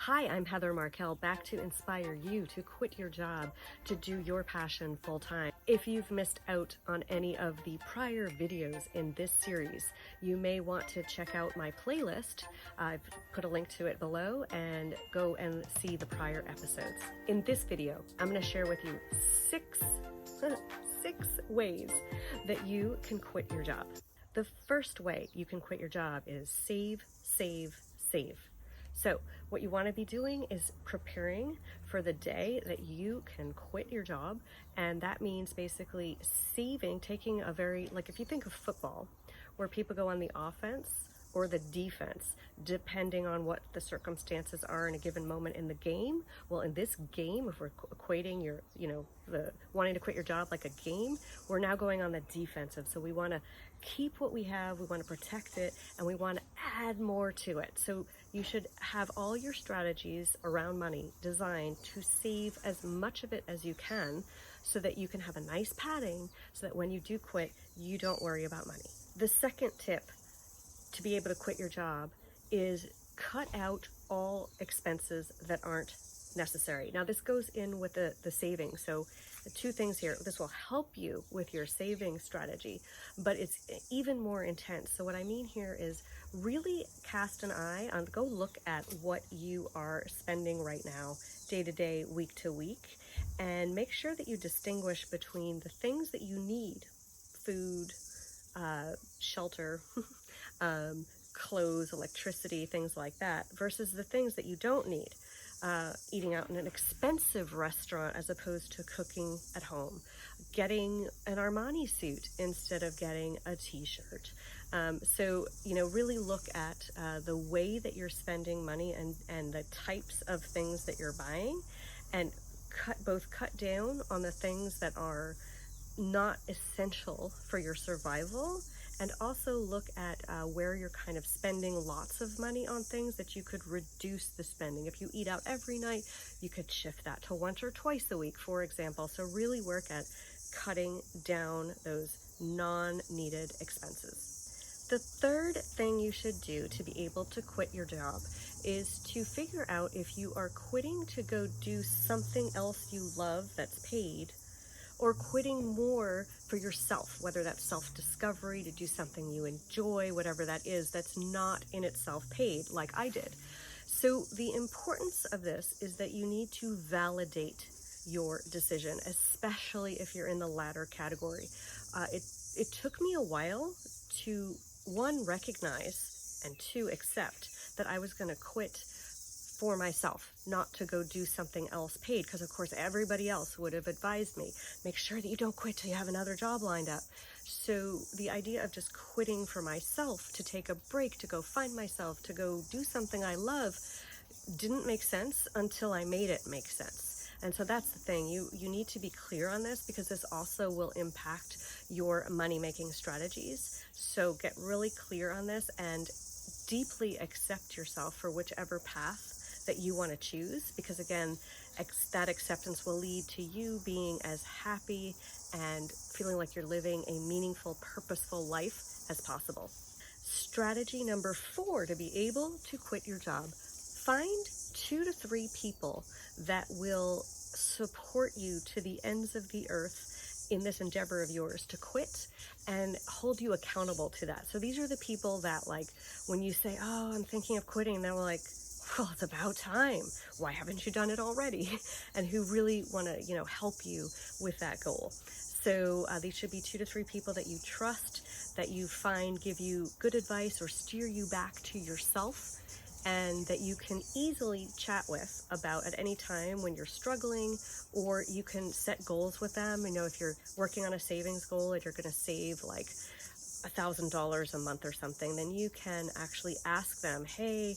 Hi, I'm Heather Markel, back to inspire you to quit your job to do your passion full time. If you've missed out on any of the prior videos in this series, you may want to check out my playlist. I've put a link to it below and go and see the prior episodes. In this video, I'm going to share with you six ways that you can quit your job. The first way you can quit your job is save, save, save. So what you want to be doing is preparing for the day that you can quit your job. And that means basically saving, taking a very, like if you think of football, where people go on the offense or the defense, depending on what the circumstances are in a given moment in the game. Well, in this game, if we're equating your, the wanting to quit your job like a game, we're now going on the defensive. So we want to keep what we have, we want to protect it, and we want to add more to it. So you should have all your strategies around money designed to save as much of it as you can so that you can have a nice padding so that when you do quit, you don't worry about money. The second tip to be able to quit your job is cut out all expenses that aren't necessary. Now this goes in with the savings. So the two things here, this will help you with your saving strategy, but it's even more intense. So what I mean here is really cast an eye on, go look at what you are spending right now, day to day, week to week, and make sure that you distinguish between the things that you need, food, shelter, clothes, electricity, things like that, versus the things that you don't need. Eating out in an expensive restaurant as opposed to cooking at home, getting an Armani suit instead of getting a t-shirt. So, really look at the way that you're spending money and the types of things that you're buying, and cut down on the things that are not essential for your survival, and also look at where you're kind of spending lots of money on things that you could reduce the spending. If you eat out every night, you could shift that to once or twice a week, for example. So really work at cutting down those non-needed expenses. The third thing you should do to be able to quit your job is to figure out if you are quitting to go do something else you love that's paid, or quitting more for yourself, whether that's self-discovery, to do something you enjoy, whatever that is, that's not in itself paid, like I did. So the importance of this is that you need to validate your decision, especially if you're in the latter category. It took me a while to, one, recognize, and two, accept that I was gonna quit for myself, not to go do something else paid, because of course everybody else would have advised me, make sure that you don't quit till you have another job lined up. So the idea of just quitting for myself, to take a break, to go find myself, to go do something I love, didn't make sense until I made it make sense. And so that's the thing, you need to be clear on this, because this also will impact your money-making strategies. So get really clear on this and deeply accept yourself for whichever path that you want to choose, because again, that acceptance will lead to you being as happy and feeling like you're living a meaningful, purposeful life as possible. Strategy number 4 to be able to quit your job: find 2 to 3 people that will support you to the ends of the earth in this endeavor of yours to quit, and hold you accountable to that. So these are the people that, like, when you say, oh, I'm thinking of quitting, they're like, well, it's about time. Why haven't you done it already? And who really want to, help you with that goal. So these should be 2 to 3 people that you trust, that you find give you good advice or steer you back to yourself, and that you can easily chat with about at any time when you're struggling, or you can set goals with them. If you're working on a savings goal and you're going to save like $1,000 a month or something, then you can actually ask them, hey,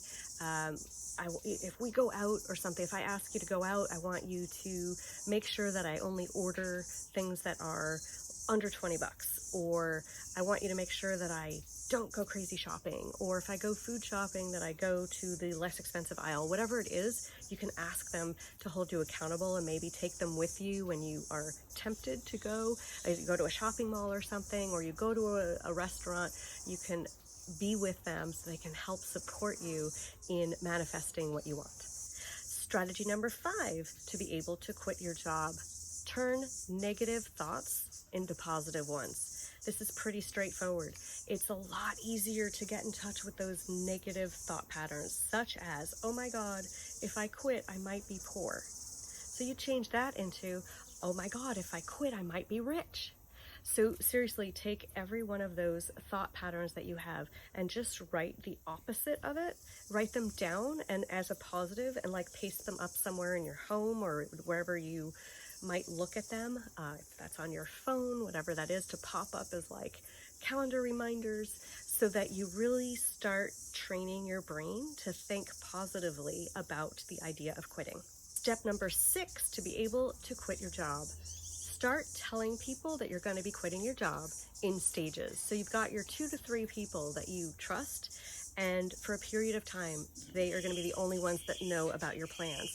if we go out or something, if I ask you to go out, I want you to make sure that I only order things that are under 20 bucks, or I want you to make sure that I don't go crazy shopping, or if I go food shopping, that I go to the less expensive aisle. Whatever it is, you can ask them to hold you accountable, and maybe take them with you when you are tempted to go. As you go to a shopping mall or something, or you go to a restaurant, you can be with them so they can help support you in manifesting what you want. Strategy number 5 to be able to quit your job: turn negative thoughts into positive ones. This is pretty straightforward. It's a lot easier to get in touch with those negative thought patterns, such as, oh my God, if I quit, I might be poor. So you change that into, oh my God, if I quit, I might be rich. So seriously, take every one of those thought patterns that you have and just write the opposite of it. Write them down and as a positive, and like paste them up somewhere in your home or wherever you might look at them. If that's on your phone, whatever that is, to pop up as like calendar reminders, so that you really start training your brain to think positively about the idea of quitting. Step number 6 to be able to quit your job: start telling people that you're going to be quitting your job in stages. So you've got your 2 to 3 people that you trust, and for a period of time, they are going to be the only ones that know about your plans.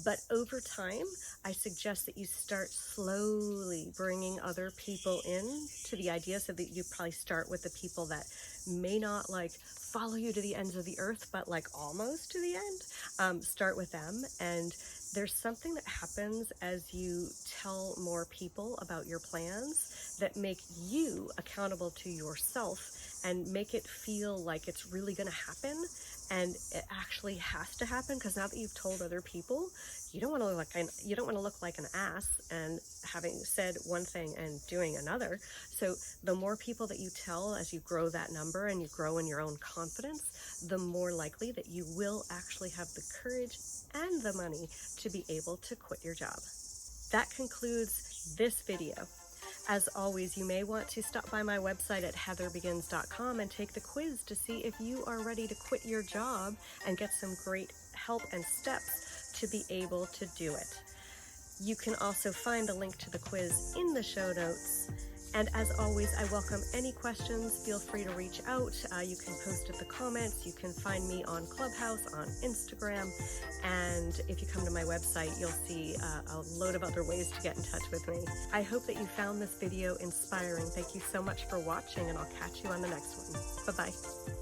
But over time, I suggest that you start slowly bringing other people in to the idea, so that you probably start with the people that may not like follow you to the ends of the earth, but like almost to the end. Start with them, and there's something that happens as you tell more people about your plans that make you accountable to yourself and make it feel like it's really going to happen, and it actually has to happen, because now that you've told other people, you don't want to look like an ass and having said one thing and doing another. So the more people that you tell, as you grow that number and you grow in your own confidence, the more likely that you will actually have the courage and the money to be able to quit your job. That concludes this video. As always, you may want to stop by my website at heatherbegins.com and take the quiz to see if you are ready to quit your job and get some great help and steps to be able to do it. You can also find the link to the quiz in the show notes. And as always, I welcome any questions. Feel free to reach out. You can post at the comments. You can find me on Clubhouse, on Instagram. And if you come to my website, you'll see a load of other ways to get in touch with me. I hope that you found this video inspiring. Thank you so much for watching, and I'll catch you on the next one. Bye-bye.